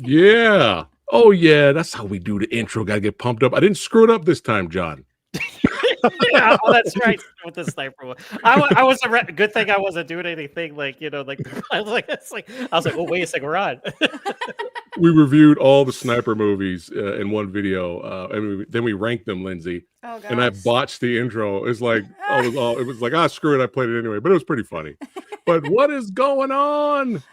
Yeah. Oh, yeah. That's how we do the intro. Got to get pumped up. I didn't screw it up this time, John. Yeah, oh, that's right. With the sniper one, I was good thing I wasn't doing anything like I was like oh wait a second, we're on. We reviewed all the sniper movies in one video, and then we ranked them, Lindsay. Oh And I gosh. botched the intro. It's like it was like screw it, I played it anyway, but it was pretty funny. But what is going on?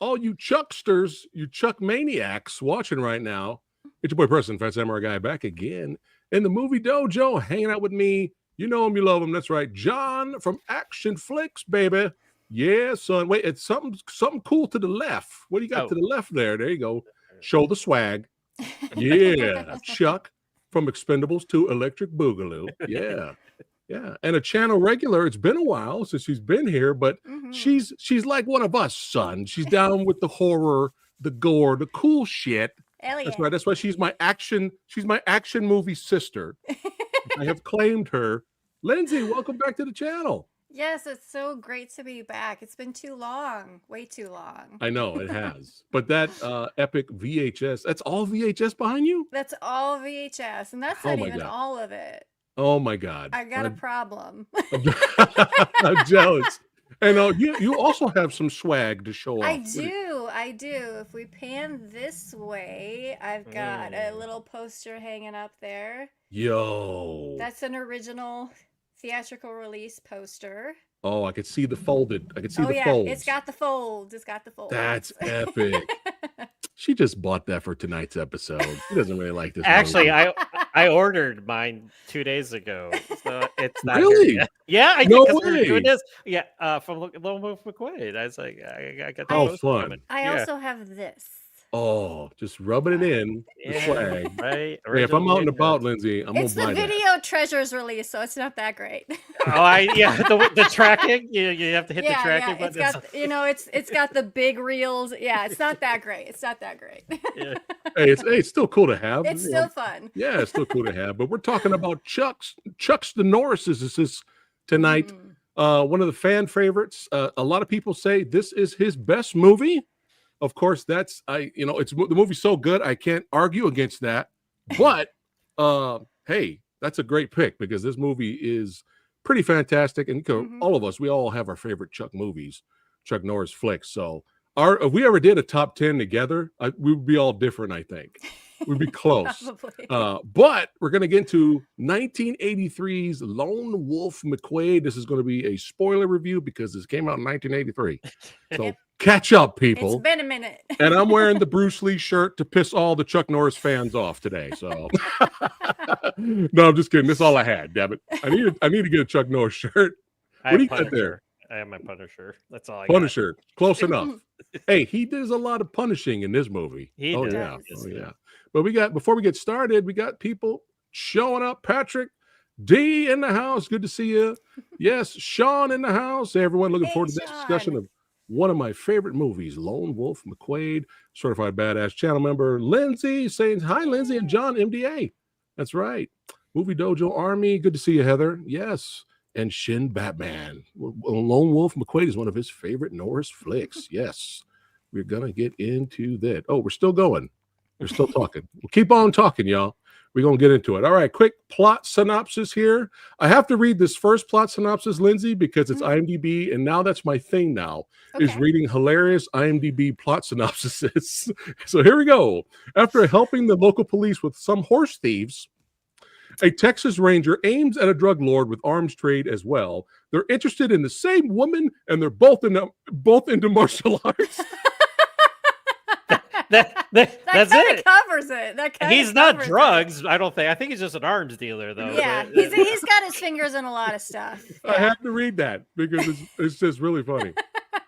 All you Chucksters, you Chuck maniacs watching right now. It's your boy Preston, PhatSamuraiGuy, back again in the movie dojo, hanging out with me. You know him, you love him. That's right, John from Action Flicks, baby. Yeah, son. Wait, it's something cool to the left. What do you got to the left there? There you go. Show the swag. Yeah, Chuck from Expendables to Electric Boogaloo. Yeah. Yeah, and a channel regular. It's been a while since she's been here, but she's like one of us, son. She's down with the horror, the gore, the cool shit. Hell yeah. That's right. That's why she's my action movie sister. I have claimed her. Lindsay, welcome back to the channel. Yes, it's so great to be back. It's been too long, way too long. I know it has, but that epic VHS, that's all VHS behind you? That's all VHS, and that's not even all of it. Oh my God. I got a problem. I'm jealous. And you also have some swag to show off. I do. If we pan this way, I've got a little poster hanging up there. Yo. That's an original theatrical release poster. Oh, I could see the folded. I could see the folds. Oh yeah, it's got the folds. That's epic. She just bought that for tonight's episode. She doesn't really like this. Actually, I ordered mine 2 days ago, so it's not really. Here yet. Yeah, I no did. Way. Doing this. Yeah, from Lone Wolf McQuaid. I was like, I got. Oh, fun! I also have this. Oh, just rubbing it in the swag. Right. Hey, if I'm out and about, Lindsay, I'm it's gonna buy the video treasures release, so it's not that great. The tracking. You have to hit the tracking button. It's got the big reels. Yeah, it's not that great. Yeah. Hey, it's still cool to have. It's still fun. Yeah, it's still cool to have. But we're talking about Chuck's the Norrises. This is tonight. One of the fan favorites. A lot of people say this is his best movie. Of course, it's the movie's so good I can't argue against that. But hey, that's a great pick because this movie is pretty fantastic. And all of us, we all have our favorite Chuck movies, Chuck Norris flicks. So if we ever did a top 10 together, we would be all different. I think we'd be close. But we're gonna get into 1983's Lone Wolf McQuaid. This is going to be a spoiler review because this came out in 1983. So. Catch up, people. It's been a minute. And I'm wearing the Bruce Lee shirt to piss all the Chuck Norris fans off today. So no, I'm just kidding. That's all I had. Damn it. I need to get a Chuck Norris shirt. What do you got there? I have my Punisher. That's all I Punisher. Got. Close enough. Hey, he does a lot of punishing in this movie. He does. Yeah. Oh yeah. But before we get started, we got people showing up. Patrick D in the house. Good to see you. Yes, Sean in the house. Hey, everyone, looking forward to this discussion of one of my favorite movies, Lone Wolf McQuaid, certified badass channel member. Lindsay saying hi, Lindsay and John MDA. That's right. Movie Dojo Army. Good to see you, Heather. Yes. And Shin Batman. Lone Wolf McQuaid is one of his favorite Norris flicks. Yes. We're going to get into that. Oh, we're still going. We're still talking. We'll keep on talking, y'all. We're going to get into it. All right, quick plot synopsis here. I have to read this first plot synopsis, Lindsay, because it's IMDb, and now that's my thing now, is reading hilarious IMDb plot synopsises. So here we go. After helping the local police with some horse thieves, a Texas Ranger aims at a drug lord with arms trade as well. They're interested in the same woman, and they're both into martial arts. That's it. Covers it. He's not drugs. I don't think. I think he's just an arms dealer, though. Yeah, he's got his fingers in a lot of stuff. Yeah. I have to read that because it's just really funny.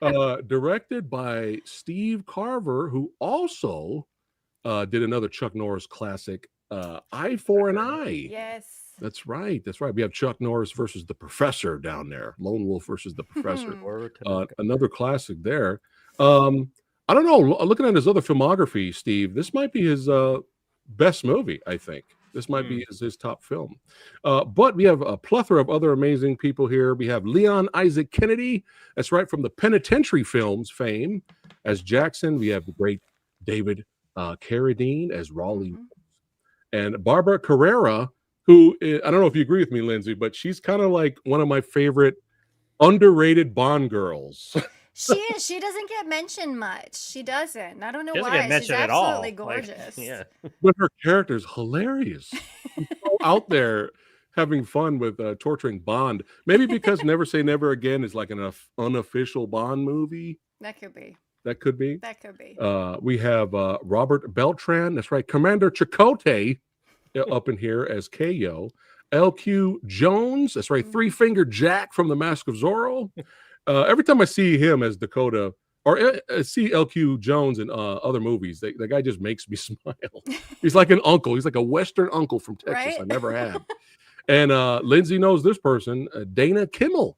Directed by Steve Carver, who also did another Chuck Norris classic, Eye for an Eye. Yes. That's right. We have Chuck Norris versus the Professor down there. Lone Wolf versus the Professor. Another classic there. I don't know. Looking at his other filmography, Steve, this might be his best movie, I think. This might be his top film. But we have a plethora of other amazing people here. We have Leon Isaac Kennedy. That's right, from the Penitentiary films fame as Jackson. We have the great David Carradine as Raleigh, Mhm. and Barbara Carrera, who I don't know if you agree with me, Lindsay, but she's kind of like one of my favorite underrated Bond girls. She is. She doesn't get mentioned much. She doesn't. I don't know She doesn't get why. She's mentioned at absolutely all. Like, gorgeous. yeah. But her character is hilarious. She's so out there having fun with torturing Bond. Maybe because Never Say Never Again is like an unofficial Bond movie. That could be. That could be. That could be. We have Robert Beltran. That's right. Commander Chakotay up in here as KO. LQ Jones. That's right. Three Finger Jack from The Mask of Zorro. Every time I see him as Dakota, or see LQ Jones in other movies, the guy just makes me smile. He's like an uncle. He's like a Western uncle from Texas Right? I never had. And Lindsay knows this person, Dana Kimmel.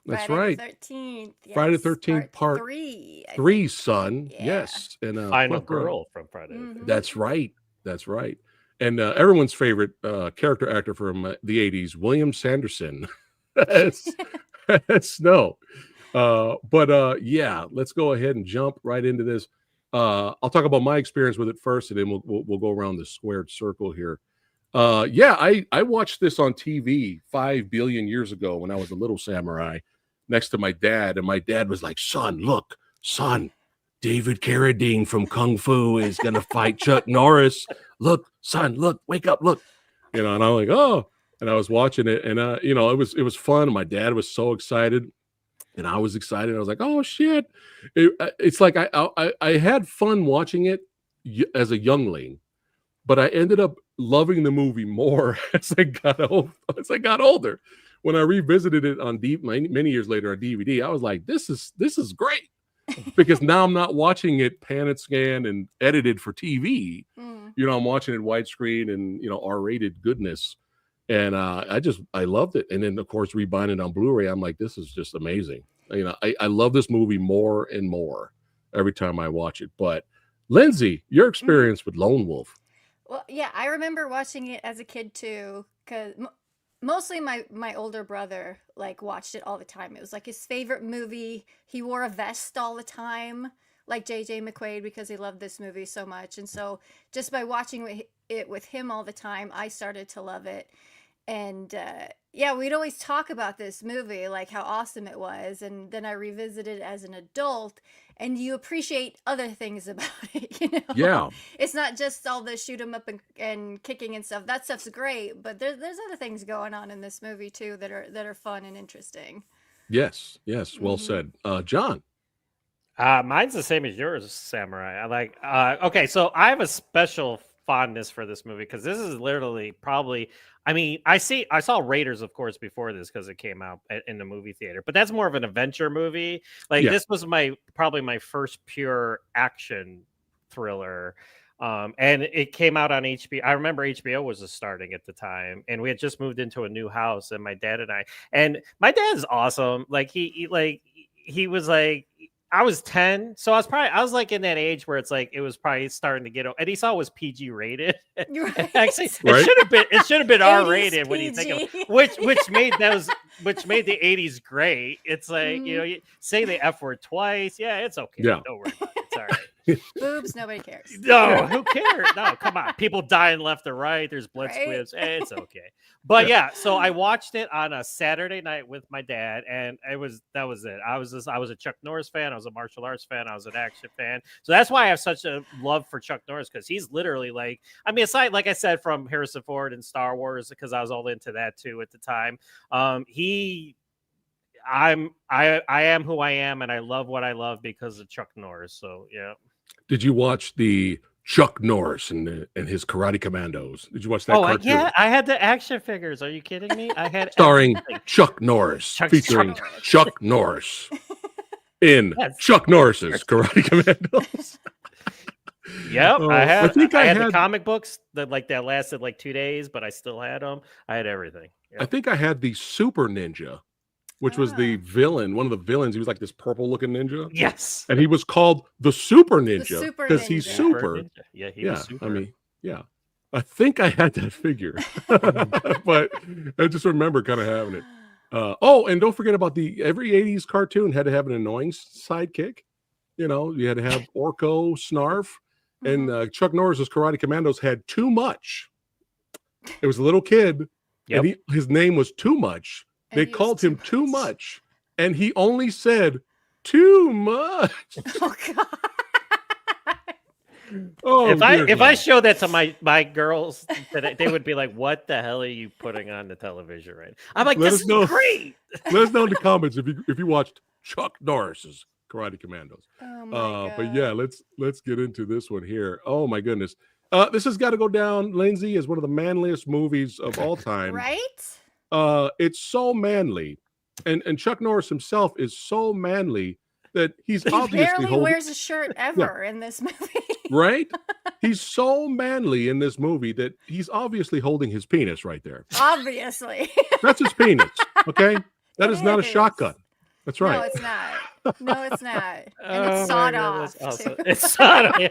That's Friday right. the 13th. Friday the 13th, part 3. I three, think. son. Yeah. Yes. And Final girl from Friday. Mhm. That's right. That's right. And everyone's favorite character actor from the 80s, William Sanderson. Snow. Yeah, let's go ahead and jump right into this. I'll talk about my experience with it first, and then we'll go around the squared circle here. Yeah, I watched this on TV 5 billion years ago when I was a little samurai next to my dad, and my dad was like, son, David Carradine from Kung Fu is gonna fight Chuck Norris. Look, son, look, wake up, look. And I'm like, oh, and I was watching it, and it was fun. My dad was so excited, and I was excited. I was like, oh shit. It's like I had fun watching it as a youngling, but I ended up loving the movie more as I got older. When I revisited it on many years later on DVD, I was like, this is great. Because now I'm not watching it pan and scan and edited for TV. I'm watching it widescreen and R-rated goodness. And I loved it. And then of course rebuying it on Blu-ray, I'm like, this is just amazing. I love this movie more and more every time I watch it. But Lindsay, your experience with Lone Wolf. Well, yeah, I remember watching it as a kid too, because mostly my older brother like watched it all the time. It was like his favorite movie. He wore a vest all the time, like JJ McQuaid, because he loved this movie so much. And so just by watching it with him all the time, I started to love it. And yeah, we'd always talk about this movie, like how awesome it was. And then I revisited it as an adult, and you appreciate other things about it, Yeah. It's not just all the shoot 'em up and kicking and stuff. That stuff's great, but there's other things going on in this movie too that are fun and interesting. Yes. Well said. John. Mine's the same as yours, Samurai. I like. Okay, so I have a special fondness for this movie because this is literally probably. I mean, I saw Raiders, of course, before this because it came out in the movie theater. But that's more of an adventure movie. Like this was probably my first pure action thriller. And it came out on HBO. I remember HBO was starting at the time, and we had just moved into a new house. And my dad and my dad's awesome. Like he was like. I was 10, so I was like in that age where it's like it was probably starting to get, and he saw it was PG rated. Right. Actually, Right? it should have been 80s R rated when you think of PG. which made the 80s great. It's like you say the F word twice, yeah, it's okay. Yeah. Don't worry about it. It's all right. Boobs, nobody cares. No, who cares? No, come on. People dying left or right. There's blood Right? squibs. It's okay. But yeah, so I watched it on a Saturday night with my dad, and that was it. I was a Chuck Norris fan. I was a martial arts fan. I was an action fan. So that's why I have such a love for Chuck Norris, because he's literally like, I mean, aside, like I said, from Harrison Ford and Star Wars, because I was all into that too at the time. I am who I am, and I love what I love because of Chuck Norris. So yeah. Did you watch the Chuck Norris and his Karate Commandos? Did you watch that cartoon? Yeah, I had the action figures. Are you kidding me? I had Starring everything. Chuck Norris, featuring Chuck Chuck Norris in Yes. Chuck Norris's Karate Commandos. Yep, Oh, I I think I had the had- comic books that lasted like 2 days, but I still had them. I had everything. Yep. I think I had the Super Ninja, which was the villain, one of the villains. He was like this purple-looking ninja. Yes, And he was called the Super Ninja Super because he's Ninja. super. Ninja. Yeah, he was super. I mean, yeah. I think I had that figure, but I just remember kind of having it. And don't forget about every 80s cartoon had to have an annoying sidekick. You had to have Orko, Snarf, and Chuck Norris's Karate Commandos had too much. It was a little kid, and his name was Too Much. They called him Too Much, and he only said too much. Oh God. Oh, if I show that to my girls, they would be like, "What the hell are you putting on the television right now?" I'm like, "This is great." Let us know in the comments if you watched Chuck Norris's Karate Commandos. Oh my God. But yeah, let's get into this one here. Oh my goodness, this has got to go down, Lindsay, as one of the manliest movies of all time. Right? It's so manly, and Chuck Norris himself is so manly that he obviously wears a shirt ever in this movie. Right? He's so manly in this movie that he's obviously holding his penis right there. Obviously. That's his penis. Okay? That is not a shotgun. That's right. No, it's not. No, it's not. And it's sawed off. Awesome. It's sawed off.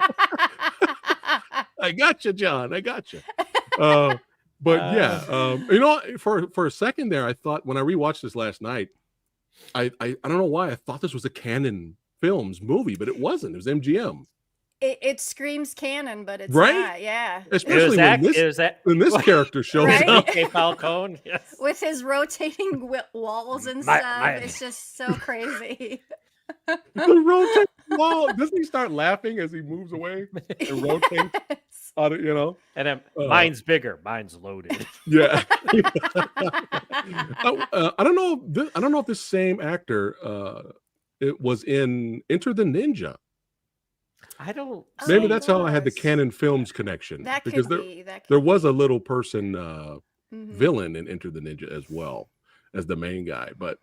I got you, John. I got you. But yeah, you know, for a second there, I thought when I rewatched this last night, I don't know why I thought this was a Canon Films movie, but it wasn't. It was MGM. It screams canon, but it's right? not. Yeah. Especially when this character shows up. Okay, Falcone. Yes. With his rotating walls and stuff. It's just so crazy. The rotating wall. Doesn't he start laughing as he moves away and rotates? You know? And then mine's bigger. Mine's loaded. Yeah. I don't know. I don't know if this same actor it was in Enter the Ninja. I don't. Maybe that's how I had the Canon Films connection. That because could be. There was a little person villain in Enter the Ninja as well as the main guy, but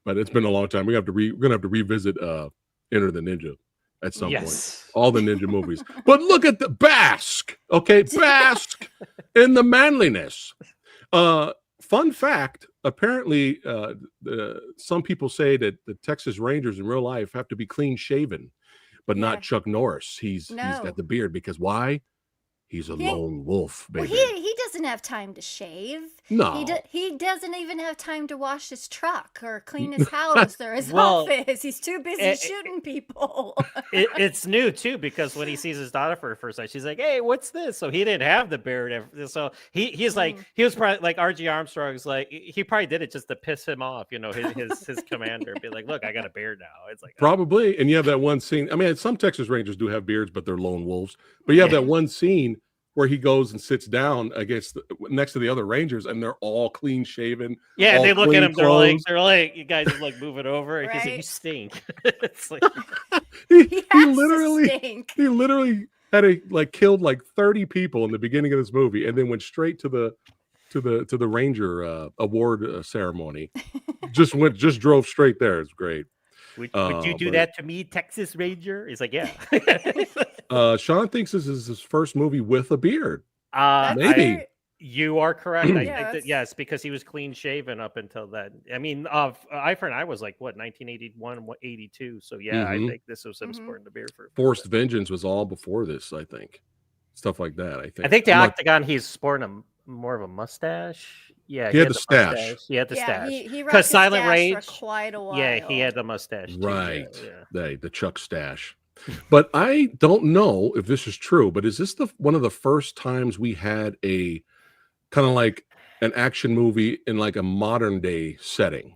it's been a long time. We're gonna have to revisit Enter the Ninja at some point. All the ninja movies. But look at the bask. Okay, bask in the manliness. Fun fact, apparently some people say that the Texas Rangers in real life have to be clean shaven, but not Chuck Norris. He's got the beard because why? He's a lone wolf, baby. Well, he doesn't have time to shave. No. He doesn't even have time to wash his truck or clean his house or his office. He's too busy shooting people. It's new, too, because when he sees his daughter for the first time, she's like, "Hey, what's this?" So he didn't have the beard. So he's like, he was probably like R.G. Armstrong's like, he probably did it just to piss him off, you know, his commander. Be like, "Look, I got a beard now." It's like, probably. And you have that one scene. I mean, some Texas Rangers do have beards, but they're lone wolves. But you have that one scene where he goes and sits down next to the other Rangers, and they're all clean shaven. Yeah, and they look at him. They're like, you guys are like moving over. Right? You stink. It's like he literally had killed like 30 people in the beginning of this movie, and then went straight to the Ranger award ceremony. just drove straight there. It's great. Would you do that to me, Texas Ranger? He's like, yeah. Sean thinks this is his first movie with a beard. Maybe. You are correct. I think yes, because he was clean shaven up until then. I mean, Eye for an Eye was like, what, 1981, 82? So yeah, I think this was him sporting the beard. Forced Vengeance was all before this, I think. Stuff like that, I think. I think the Octagon, he's sporting more of a mustache. Yeah, he had the stash. Mustache. He had the stash. Because Silent Rage for quite a while. Yeah, he had the mustache. Right. The Chuck stash. But I don't know if this is true, but is this one of the first times we had a kind of like an action movie in like a modern day setting?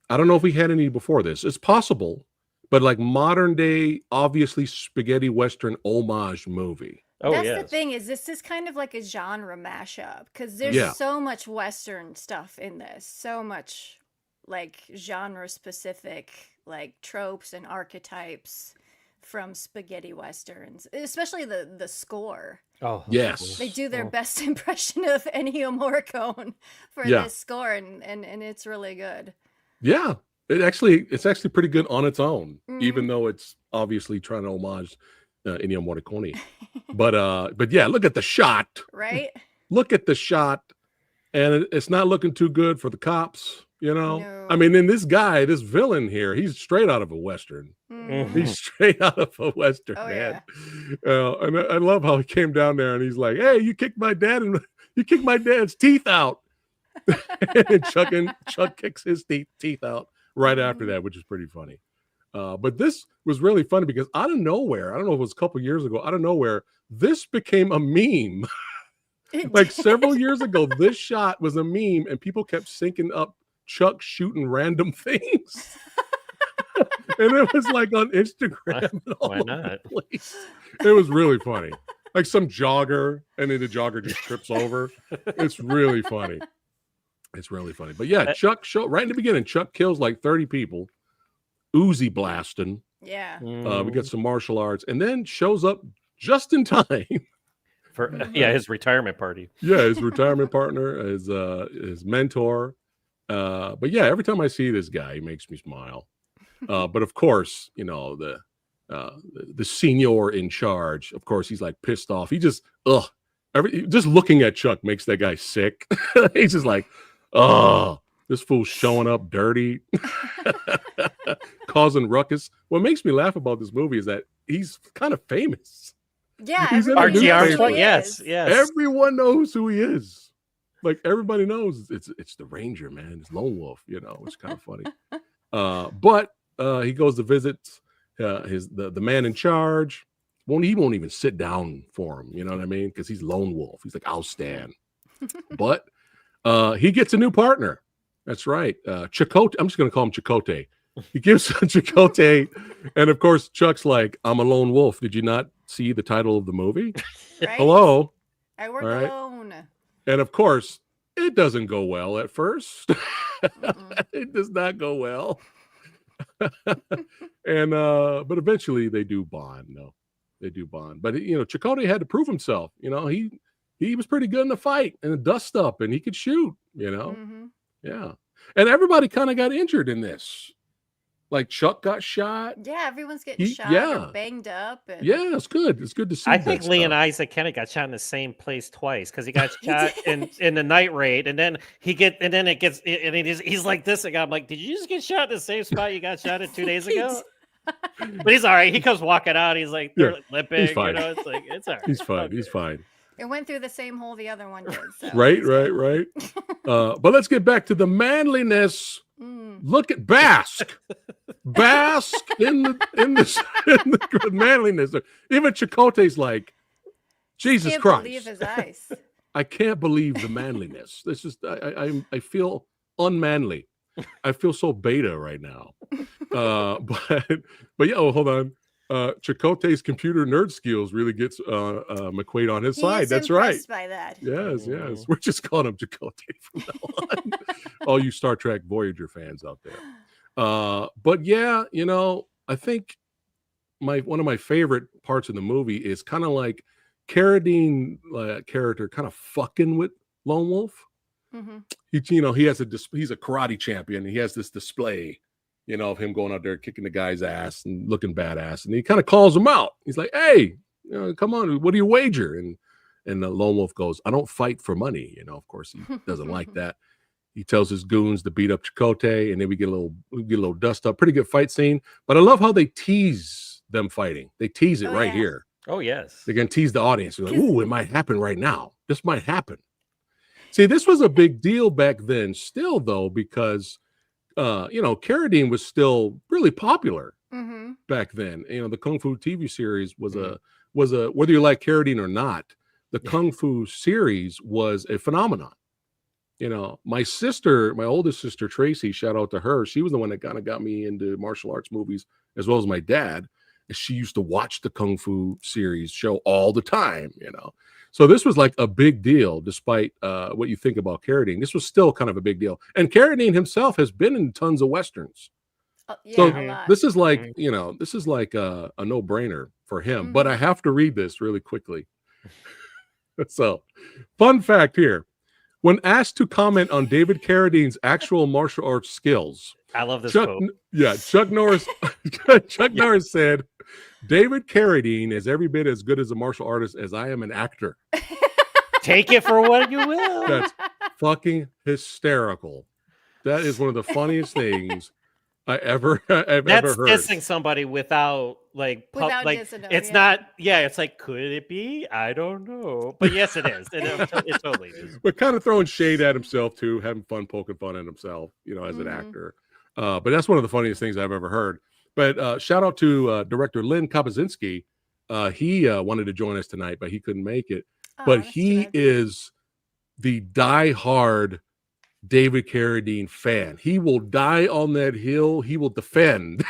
I don't know if we had any before this. It's possible, but like modern day, obviously spaghetti Western homage movie. That's the thing, is this is kind of like a genre mashup, because there's so much Western stuff in this, so much like genre specific like tropes and archetypes from spaghetti Westerns, especially the score. Oh yes, they do their best impression of Ennio Morricone for this score, and it's really good. Yeah, it's actually pretty good on its own, even though it's obviously trying to homage Ennio Morricone. But yeah, look at the shot. Right? Look at the shot, and it's not looking too good for the cops, you know? No. I mean, then this villain here, he's straight out of a Western. He's straight out of a Western, man. Yeah. And I love how he came down there and he's like, "Hey, you kicked my dad's teeth out." And Chuck kicks his teeth out right after that, which is pretty funny. But this was really funny because out of nowhere, I don't know if it was a couple years ago, out of nowhere, this became a meme. Like several years ago, this shot was a meme, and people kept syncing up Chuck shooting random things. And it was like on Instagram. And all Why over not? the place. It was really funny. Like some jogger, and then the jogger just trips over. It's really funny. It's really funny. But yeah, Chuck right in the beginning, Chuck kills like 30 people, Uzi blasting. Yeah. We got some martial arts, and then shows up just in time for his retirement party. Yeah, his retirement partner, his mentor. But yeah, every time I see this guy, he makes me smile. But of course, you know, the senior in charge, of course, he's like pissed off. He just just looking at Chuck makes that guy sick. He's just like, this fool's showing up dirty, causing ruckus. What makes me laugh about this movie is that he's kind of famous. Yeah, R.T. Armstrong. Yes. Everyone knows who he is. Like everybody knows it's the Ranger, man. It's Lone Wolf, you know. It's kind of funny. But he goes to visit the man in charge. He won't even sit down for him. You know what I mean? Because he's Lone Wolf. He's like, I'll stand. But he gets a new partner. That's right. Chakotay. I'm just going to call him Chakotay. He gives Chakotay, and of course, Chuck's like, I'm a lone wolf. Did you not see the title of the movie? Right? Hello. I work alone. And of course, it doesn't go well at first. It does not go well. And but eventually they do bond. No, they do bond. But you know, Chakotay had to prove himself. You know, he was pretty good in the fight and the dust up, and he could shoot. You know, yeah. And everybody kind of got injured in this. Like Chuck got shot. Yeah, everyone's getting shot or banged up. And... Yeah, it's good. It's good to see. I think Lee and Isaac Kennedy got shot in the same place twice because he got shot in the night raid, and then he's like this again. I'm like, did you just get shot in the same spot you got shot at 2 days ago? But he's all right. He comes walking out. He's like limping. He's fine. You know, it's like it's all right. He's fine. Okay. He's fine. It went through the same hole the other one did. So right. But let's get back to the manliness. Look at Bask in the manliness. Even Chakotay's like, Jesus Christ! Believe his eyes. I can't believe the manliness. This is I feel unmanly. I feel so beta right now. But yeah. Oh, hold on. Chakotay's computer nerd skills really gets McQUAID on his side. That's right. By that. Yes. We're just calling him Chakotay from now on. All you Star Trek Voyager fans out there. But yeah, you know, I think one of my favorite parts of the movie is kind of like Carradine character kind of fucking with Lone Wolf. He has he's a karate champion. He has this display, you know, of him going out there kicking the guy's ass and looking badass. And he kind of calls him out. He's like, hey, you know, come on, what do you wager? And the Lone Wolf goes, I don't fight for money. You know, of course, he doesn't like that. He tells his goons to beat up Chakotay, and then we get a little dust up. Pretty good fight scene. But I love how they tease them fighting. They tease it right here. Oh, yes. They're going to tease the audience. They're like, ooh, it might happen right now. This might happen. See, this was a big deal back then still, though, because you know, Carradine was still really popular back then. You know, the Kung Fu TV series was a whether you like Carradine or not, the Kung Fu series was a phenomenon. You know, my oldest sister Tracy, shout out to her. She was the one that kind of got me into martial arts movies, as well as my dad. And she used to watch the Kung Fu series show all the time. You know, so this was like a big deal, despite what you think about Carradine. This was still kind of a big deal. And Carradine himself has been in tons of Westerns. So this is like, you know, this is like a no-brainer for him. But I have to read this really quickly. So, fun fact here. When asked to comment on David Carradine's actual martial arts skills, I love this quote. Yeah, Chuck Norris said, David Carradine is every bit as good as a martial artist as I am an actor. Take it for what you will. That's fucking hysterical. That is one of the funniest things I've ever heard. That's dissing somebody without it's not. Yeah, it's like, could it be? I don't know, but yes, it is. It totally is. But kind of throwing shade at himself too, having fun, poking fun at himself, you know, as an actor. But that's one of the funniest things I've ever heard. But shout out to director Lynn Kabazinski. He wanted to join us tonight, but he couldn't make it. Oh, But that's he too bad. is the die-hard David Carradine fan. He will die on that hill. He will defend.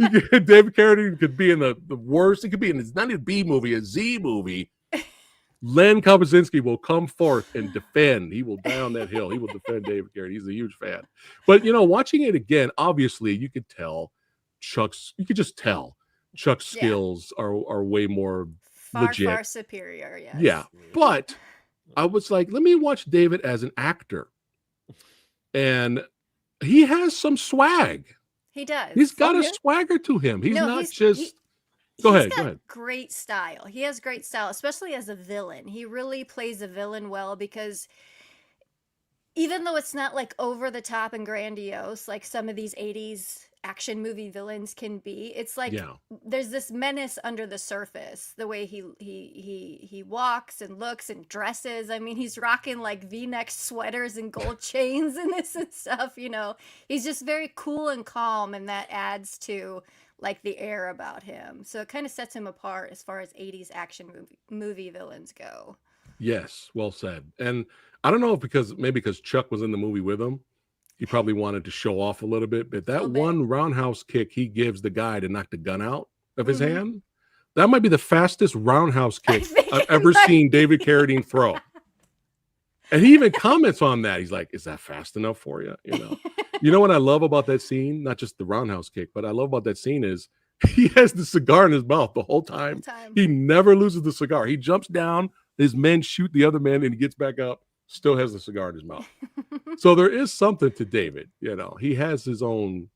David Carradine could be in the worst. It could be in it's not a B movie, a Z movie. Len Kabazinski will come forth and defend. He will die on that hill. He will defend David Carradine. He's a huge fan. But watching it again, obviously you could tell you could just tell Chuck's skills are way more legit. Far superior, yes. Yeah. But I was like, let me watch David as an actor. And he has some swag. He does. He's got a swagger to him. He's not just Go ahead. Great style. He has great style, especially as a villain. He really plays a villain well because even though it's not like over the top and grandiose like some of these 80s action movie villains can be, it's like there's this menace under the surface. The way he walks and looks and dresses. I mean, he's rocking like V-neck sweaters and gold chains in this and stuff, He's just very cool and calm, and that adds to like the air about him. So it kind of sets him apart as far as 80s action movie villains go. Yes, well said. And I don't know if because Chuck was in the movie with him, he probably wanted to show off a little bit, but that one roundhouse kick he gives the guy to knock the gun out of his hand, that might be the fastest roundhouse kick I've ever seen David Carradine throw. And he even comments on that. He's like, is that fast enough for you? You know what I love about that scene? Not just the roundhouse kick, but I love about that scene is he has the cigar in his mouth the whole time. He never loses the cigar. He jumps down, his men shoot the other men, and he gets back up, still has the cigar in his mouth. So there is something to David. He has his own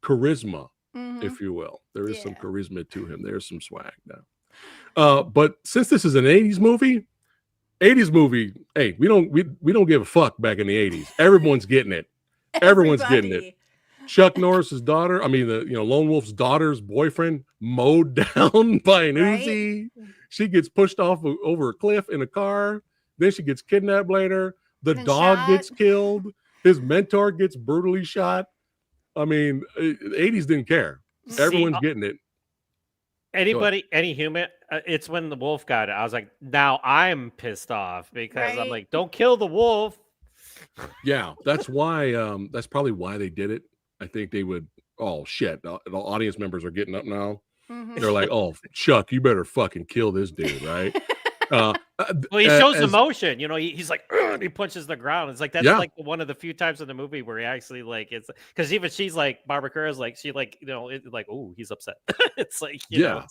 charisma, if you will. There is some charisma to him. There's some swag now. But since this is an 80s movie, hey, we don't give a fuck back in the 80s. Everyone's getting it. Everyone's getting it. Chuck Norris's daughter, Lone Wolf's daughter's boyfriend, mowed down by an Uzi. She gets pushed off over a cliff in a car. Then she gets kidnapped later. The dog gets killed. His mentor gets brutally shot. I mean, the 80s didn't care. Everyone's getting it. Any human, it's when the wolf got it. I was like, now I'm pissed off because I'm like, don't kill the wolf. Yeah, that's why. That's probably why they did it. I think they would. Oh shit! The audience members are getting up now. They're like, "Oh, Chuck, you better fucking kill this dude, right?" Well, he shows emotion. He's like, he punches the ground. It's like that's like one of the few times in the movie where he actually like it's because even she's like Barbara Kerr's like she like it's like oh he's upset. It's like yeah.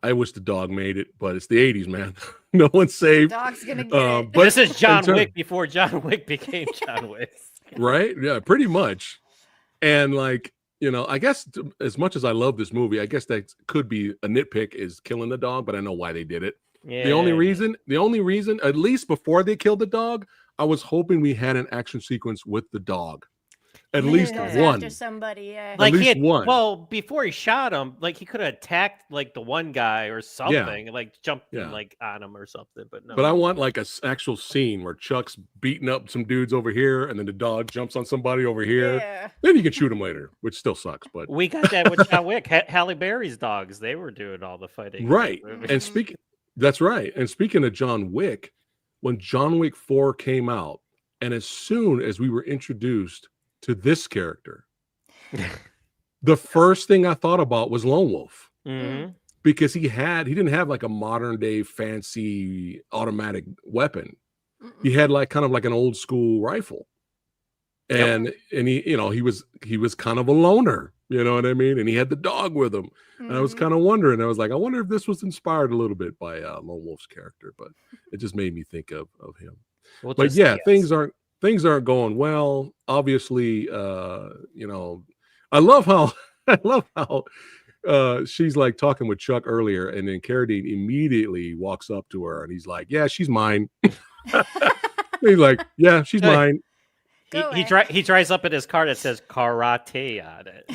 I wish the dog made it, but it's the 80s, man. No one's safe. Dog's gonna get it. But this is John Wick before John Wick became John Wick. Right? Yeah, pretty much. And like, I guess as much as I love this movie, I guess that could be a nitpick is killing the dog, but I know why they did it. Yeah. The only reason, at least before they killed the dog, I was hoping we had an action sequence with the dog. At least one. After somebody, like at least one. Well, before he shot him, like he could have attacked like the one guy or something, like jumped like on him or something. But no. But I want like an actual scene where Chuck's beating up some dudes over here, and then the dog jumps on somebody over here. Yeah. Then you can shoot him later, which still sucks. But we got that with John Wick. Halle Berry's dogs, they were doing all the fighting. Right. And that's right. And speaking of John Wick, when John Wick 4 came out, and as soon as we were introduced to this character, the first thing I thought about was Lone Wolf, because he didn't have like a modern day fancy automatic weapon. He had like kind of like an old school rifle, and he was kind of a loner, you know what I mean? And he had the dog with him, and I was kind of wondering. I was like, I wonder if this was inspired a little bit by Lone Wolf's character, but it just made me think of him. But yeah, things aren't going well. Obviously, I love how she's like talking with Chuck earlier, and then Carradine immediately walks up to her and he's like, "Yeah, she's mine." He's like, "Yeah, she's mine." He drives up in his car that says karate on it.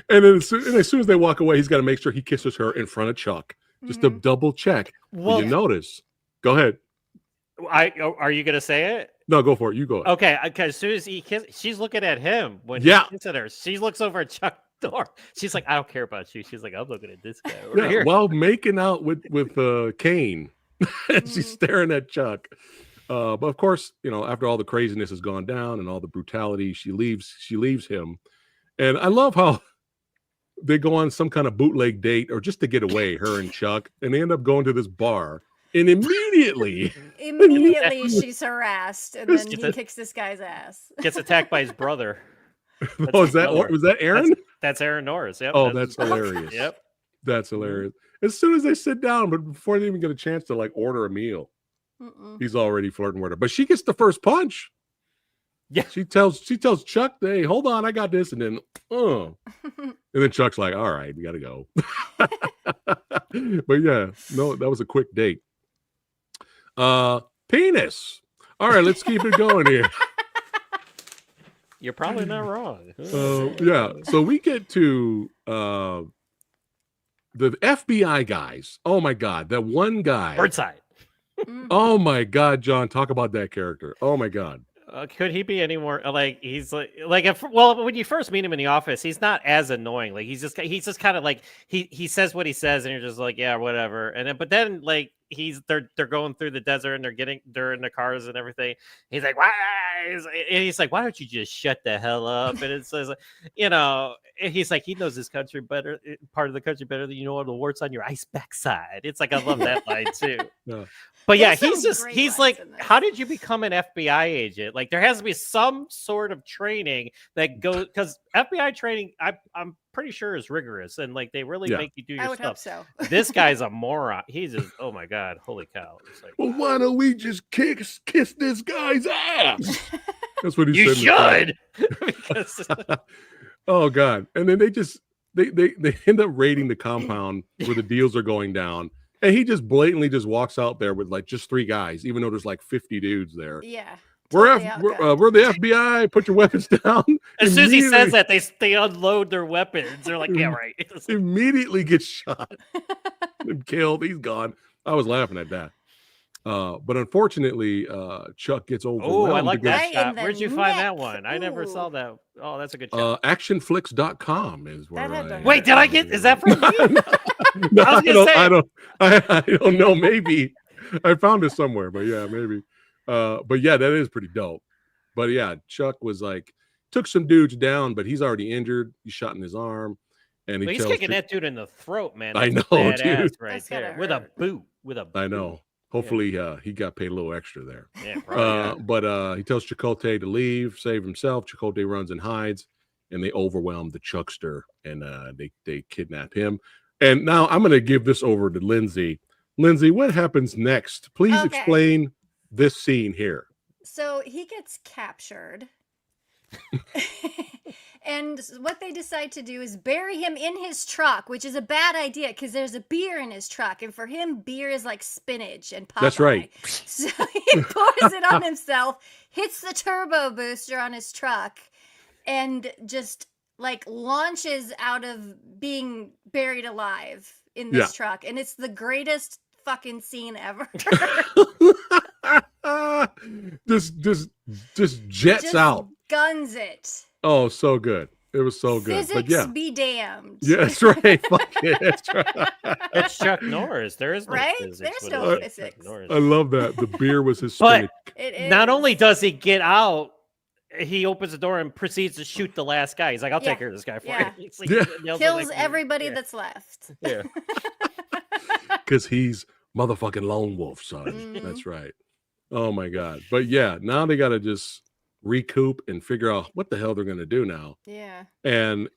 and as soon as they walk away, he's got to make sure he kisses her in front of Chuck, just to double check. Well, you notice? Go ahead. Are you gonna say it? No, go for it. You go. Okay, because as soon as he she's looking at him when Yeah. he's kissing her. She looks over at Chuck Norris. She's like, I don't care about you. She's like, I'm looking at this guy over Yeah, here. while making out with Kane, and she's staring at Chuck. But of course, after all the craziness has gone down and all the brutality, she leaves him. And I love how they go on some kind of bootleg date or just to get away, her and Chuck, and they end up going to this bar. And immediately she's harassed, and then he kicks this guy's ass. Gets attacked by his brother. Was that Aaron? That's Aaron Norris. Yep. Oh, that's hilarious. Yep. That's hilarious. As soon as they sit down, but before they even get a chance to like order a meal, he's already flirting with her. But she gets the first punch. Yeah. She tells Chuck, hey, hold on, I got this. And then, and then Chuck's like, all right, we got to go. But yeah, no, that was a quick date. Penis. All right, let's keep it going here. You're probably not wrong. Yeah. So we get to the FBI guys. Oh my God. That one guy. Burnside. Oh my God, John. Talk about that character. Oh my God. Could he be any more like he's when you first meet him in the office, he's not as annoying. Like he's just kind of like he says what he says, and you're just like, yeah, whatever. And then like they're going through the desert and they're in the cars and everything. He's like, why? He's like, why don't you just shut the hell up? And it says, he's like, he knows his country better, part of the country better than all the warts on your ice backside. It's like, I love that line too. Yeah. But yeah, he's like, how did you become an FBI agent? Like, there has to be some sort of training that goes, because FBI training, I'm pretty sure is rigorous, and like they really make you do your stuff. Hope so. This guy's a moron. He's just, oh my God, holy cow! It's like, well, why don't we just kiss this guy's ass? That's what he you said. You should. Oh God! And then they end up raiding the compound where the deals are going down. And he just blatantly just walks out there with like just 3 guys, even though there's like 50 dudes there. Yeah. We're the FBI. Put your weapons down. As soon as he says that, they unload their weapons. They're like, yeah, right. Immediately gets shot and killed. He's gone. I was laughing at that. But unfortunately, Chuck gets overwhelmed. Oh, I like that shot. Where'd you find that one? I never saw that. Oh, that's a good shot. Actionflix.com is where. Wait, did I get? Is that from me? No, I don't know. Maybe I found it somewhere, but yeah, maybe. But yeah, that is pretty dope. But yeah, Chuck was like, took some dudes down, but he's already injured. He's shot in his arm, and he's kicking that dude in the throat, man. I know, dude. Right there with a boot. I know. Hopefully, he got paid a little extra there. Yeah, probably. But he tells Chakotay to leave, save himself. Chakotay runs and hides, and they overwhelm the Chuckster, and they kidnap him. And now I'm going to give this over to Lindsay. Lindsay, what happens next? Please explain this scene here. So he gets captured. And what they decide to do is bury him in his truck, which is a bad idea because there's a beer in his truck. And for him, beer is like spinach and Popeye. That's right. So he pours it on himself, hits the turbo booster on his truck, and just like launches out of being buried alive in this truck. And it's the greatest fucking scene ever. just jets out. Guns it. Oh, so good. It was so good. Physics be damned. Yeah, that's right. Fuck it. That's right. It's Chuck Norris. There is no physics. There's no physics. I love that. The beer was his spinach. But not only does he get out, he opens the door and proceeds to shoot the last guy. He's like, I'll take care of this guy for you. Like, kills everybody that's left. Yeah. Because he's motherfucking lone wolf, son. That's right. Oh my God. But yeah, now they got to just recoup and figure out what the hell they're going to do now. Yeah. And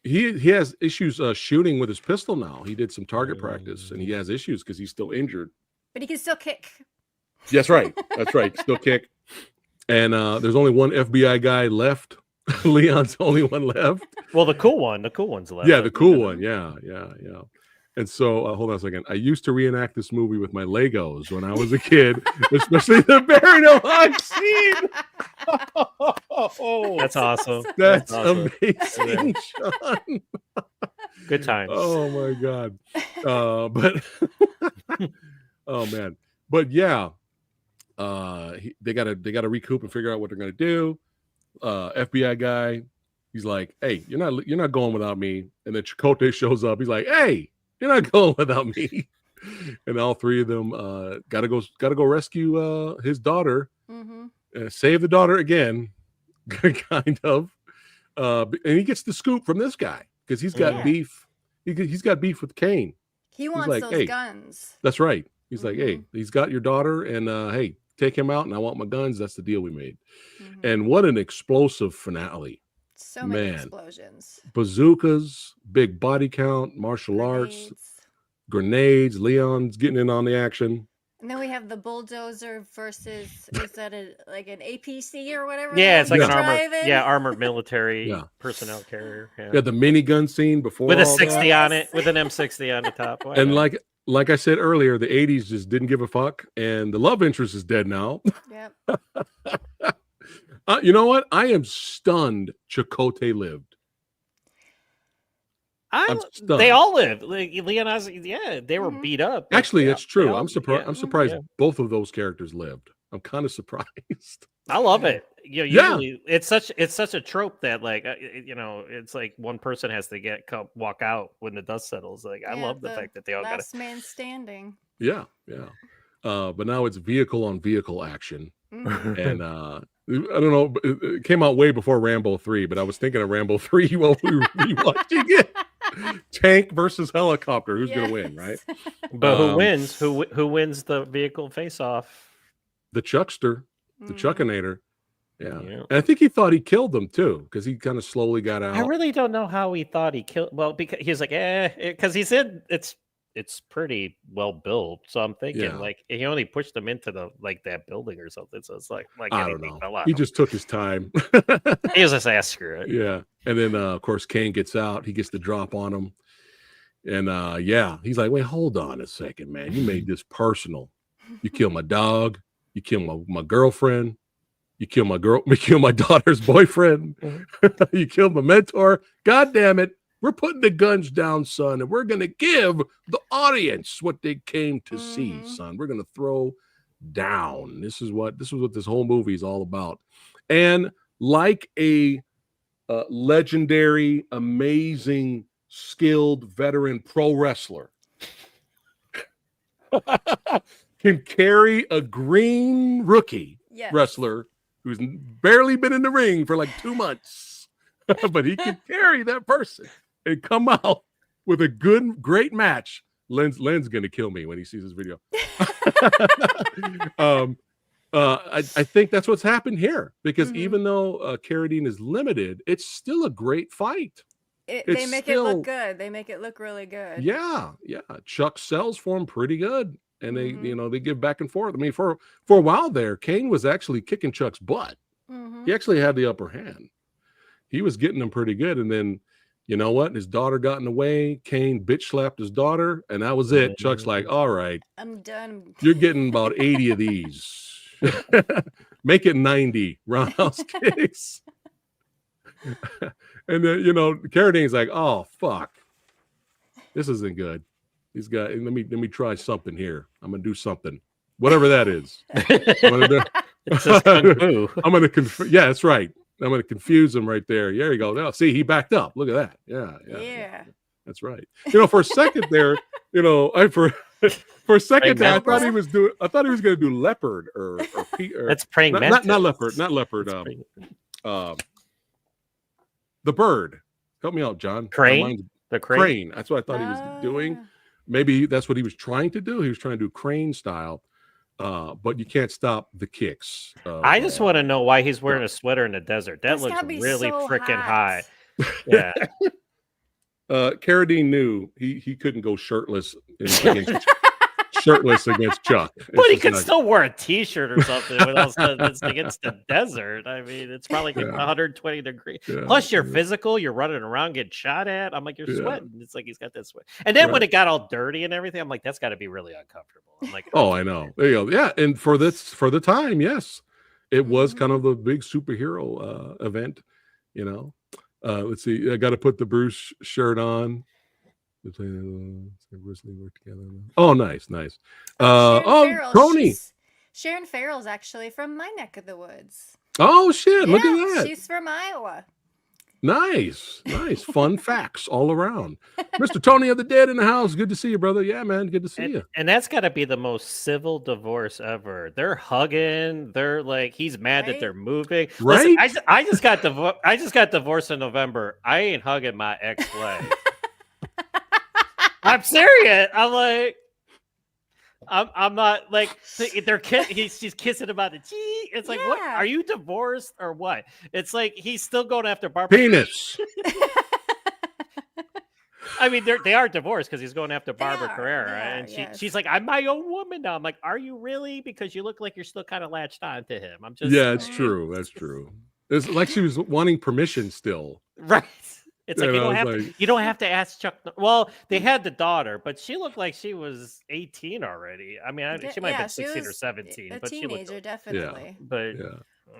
he has issues shooting with his pistol now. He did some target practice and he has issues because he's still injured. But he can still kick. That's right. That's right. Still kick. And there's only one FBI guy left. Leon's the only one left. Well, the cool one's left. Yeah, the cool one. Yeah. And so, hold on a second. I used to reenact this movie with my Legos when I was a kid, especially the buried alive scene. That's awesome. That's amazing, Sean. Good times. Oh my God. But oh man. But yeah, they gotta recoup and figure out what they're gonna do. FBI guy, he's like, "Hey, you're not going without me." And then Chakotay shows up. He's like, "Hey, you're not going without me." And all three of them gotta go rescue his daughter, save the daughter again, kind of. And he gets the scoop from this guy because he's got beef. He's got beef with Kane. He wants like, those "Hey," guns. That's right. He's like, "Hey, he's got your daughter, and hey, take him out, and I want my guns." That's the deal we made. And what an explosive finale! So many explosions, bazookas, big body count, martial arts, grenades. Leon's getting in on the action. And then we have the bulldozer versus, is that like an APC or whatever? Yeah, it's like an armored military personnel carrier. Yeah, the minigun scene before with a 60 on it, with an M60 on the top. Why and not? like I said earlier, the 80s just didn't give a fuck, and the love interest is dead now. Yep. You know what? I am stunned Chakotay lived. I'm stunned. They all lived. Like, Leon, they were beat up. Actually, that's true. I'm surprised. I'm surprised both of those characters lived. I'm kind of surprised. I love it. Usually it's such a trope that it's like one person has to walk out when the dust settles. Like I love the fact that they all got last man standing. Yeah. But now it's vehicle on vehicle action, and I don't know. It came out way before Rambo 3, but I was thinking of Rambo 3 while we were rewatching it. Tank versus helicopter. Who's gonna win, right? But who wins? Who wins the vehicle face-off? The Chuckster, the Chuckinator. Yeah. And I think he thought he killed them too, because he kind of slowly got out. I really don't know how he thought he killed. Well, because he was like, because he said it's pretty well built. So I'm thinking like he only pushed them into that building or something. So it's like I don't know. He just took his time. He was just screw it. Yeah. And then of course Kane gets out. He gets the drop on him. And he's like, "Wait, hold on a second, man. You made this personal. You killed my dog. You killed my girlfriend. You killed my daughter's boyfriend. You killed my mentor. God damn it. We're putting the guns down, son, and we're going to give the audience what they came to see, son. We're going to throw down. This is what this whole movie is all about." And like a legendary, amazing, skilled veteran pro wrestler can carry a green rookie wrestler who's barely been in the ring for like 2 months, but he can carry that person and come out with a great match. Len's gonna kill me when he sees this video. I think that's what's happened here, because even though Carradine is limited, it's still a great fight. They make it look good. They make it look really good. Yeah. Chuck sells for him pretty good, and they they give back and forth. I mean, for a while there, Kane was actually kicking Chuck's butt. He actually had the upper hand. He was getting him pretty good, and then you know what? His daughter got in the way. Kane bitch slapped his daughter, and that was it. Chuck's like, "All right, I'm done. You're getting about 80 of these. Make it 90 roundhouse kicks." And then Carradine's like, "Oh fuck, this isn't good. These guys. Let me try something here. I'm gonna do something, whatever that is. It's just kung fu. I'm gonna yeah, that's right. I'm going to confuse him right there. There you go. Now, see, he backed up. Look at that. Yeah. That's right. For a second there, for a second there, I thought he was going to do leopard or that's praying not leopard. The bird. Help me out, John. Crane. The crane. That's what I thought he was doing. Maybe that's what he was trying to do. He was trying to do crane style. But you can't stop the kicks. I just want to know why he's wearing a sweater in the desert. That looks really freaking hot. Yeah. Carradine knew he couldn't go shirtless against Chuck. But he could still wear a t-shirt or something it's against the desert. I mean, it's probably 120 degrees. Yeah, plus, you're physical. You're running around getting shot at. I'm like, you're sweating. It's like he's got that sweat. And then when it got all dirty and everything, I'm like, that's got to be really uncomfortable. I'm like, oh, I know. There you go. Yeah, and for the time, yes, it was kind of a big superhero event. Let's see. I got to put the Bruce shirt on. Work together. Oh, nice. Sharon Oh, Farrell. Tony. Sharon Farrell's actually from my neck of the woods. Oh shit! Yeah, Look at that. she's from Iowa. Nice. Fun facts all around. Mr. Tony of the Dead in the house. Good to see you, brother. Yeah, man. Good to see you. And that's got to be the most civil divorce ever. They're hugging. They're like, he's mad that they're moving. Right? Listen, I just got divorced in November. I ain't hugging my ex-wife. I'm serious. I'm like, I'm not like she's kissing him on the cheek. It's like, what? Are you divorced or what? It's like he's still going after Barbara. Penis. I mean, they are divorced because he's going after Barbara Carrera, and she's like, "I'm my own woman now." I'm like, "Are you really?" Because you look like you're still kind of latched on to him. I'm just it's true. That's true. It's like she was wanting permission still, right? It's like you don't have to ask Chuck. Well, they had the daughter, but she looked like she was 18 already. I mean, she might have been 16 or 17, a but teenager, she looked, definitely. But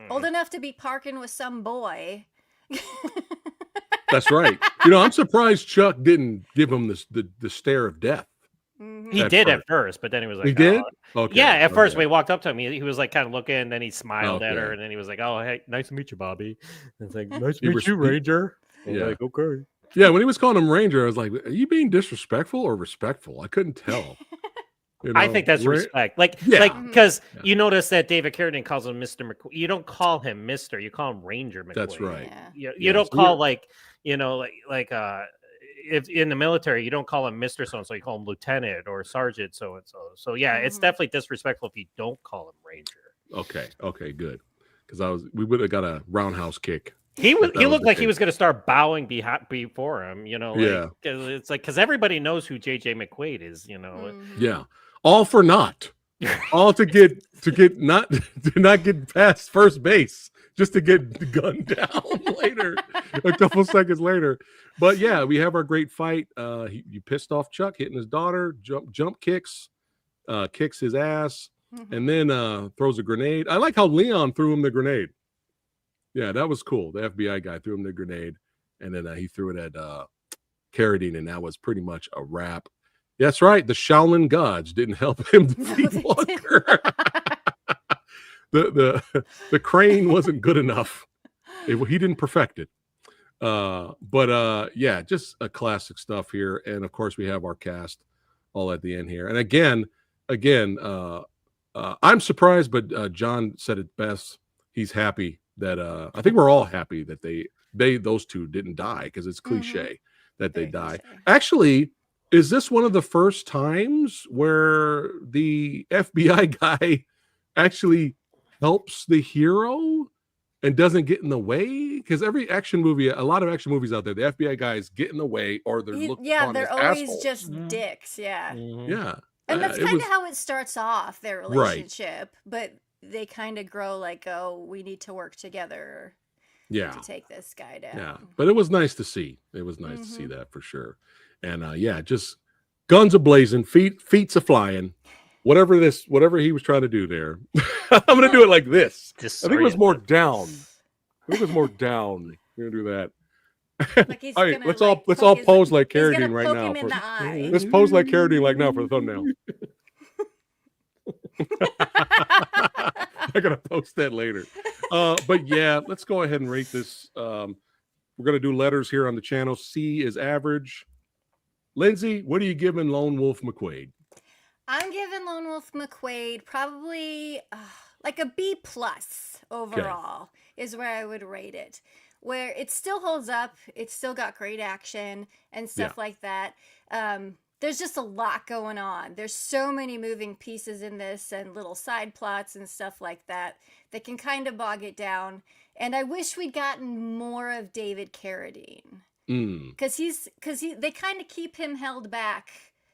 old enough to be parking with some boy. That's right. You know, I'm surprised Chuck didn't give him the stare of death. He did at first, but then he was like, he did? Okay. Yeah, at first when he walked up to him, he was like kind of looking, and then he smiled at her, and then he was like, "Oh, hey, nice to meet you, Bobby." And it's like, "Nice to meet you, Ranger." Yeah. Like, okay. Yeah, when he was calling him Ranger, I was like, "Are you being disrespectful or respectful?" I couldn't tell. You know, I think that's respect. Because you notice that David Carradine calls him Mr. McQuaid. You don't call him Mr. You call him Ranger McQuaid. That's right. Yeah. You don't call if in the military you don't call him Mr. So-and-so, you call him Lieutenant or Sergeant so-and-so. So yeah, it's definitely disrespectful if you don't call him Ranger. Okay, good. Because we would have got a roundhouse kick. He looked like he was going to start bowing before him, you know. Cause it's like because everybody knows who JJ McQuaid is, you know. Yeah, all for naught, all to not get past first base, just to get gunned down later, a couple seconds later. But yeah, we have our great fight. You pissed off Chuck, hitting his daughter, jump kicks, kicks his ass, and then throws a grenade. I like how Leon threw him the grenade. Yeah, that was cool. The FBI guy threw him the grenade, and then he threw it at Carradine, and that was pretty much a wrap. That's right. The Shaolin gods didn't help him defeat Walker. the crane wasn't good enough. He didn't perfect it. But yeah, just a classic stuff here. And of course, we have our cast all at the end here. And again, I'm surprised, but John said it best. He's happy that I think we're all happy that those two didn't die, because it's cliche that they die. Actually, is this one of the first times where the FBI guy actually helps the hero and doesn't get in the way? Because every action movie, a lot of action movies out there, the FBI guys get in the way, or they're they're always assholes. Just dicks. Yeah. Yeah. And that's kind of how it starts off, their relationship. Right. But they kind of grow like, oh, we need to work together to take this guy down. Yeah. But it was nice to see. It was nice to see that for sure. And just guns a-blazing, feet a-flying. Whatever he was trying to do there. I'm going to do it like this. I think it was more down. We're going to do that. Like all right, let's all pose like Carradine right now. Let's pose like Carradine like now for the thumbnail. I'm gonna post that later. But yeah, let's go ahead and rate this. We're gonna do letters here on the channel. C is average. Lindsay, what are you giving Lone Wolf McQuaid? I'm giving Lone Wolf McQuaid probably like a B+ overall is where I would rate it. Where it still holds up, it's still got great action and stuff like that. There's just a lot going on. There's so many moving pieces in this and little side plots and stuff like that that can kind of bog it down. And I wish we'd gotten more of David Carradine. Because they kind of keep him held back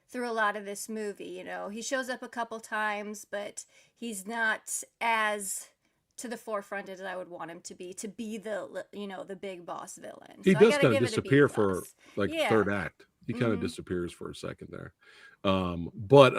through a lot of this movie. You know, he shows up a couple times, but he's not as to the forefront as I would want him to be the big boss villain. He does kind of disappear for third act. He kind of disappears for a second there. But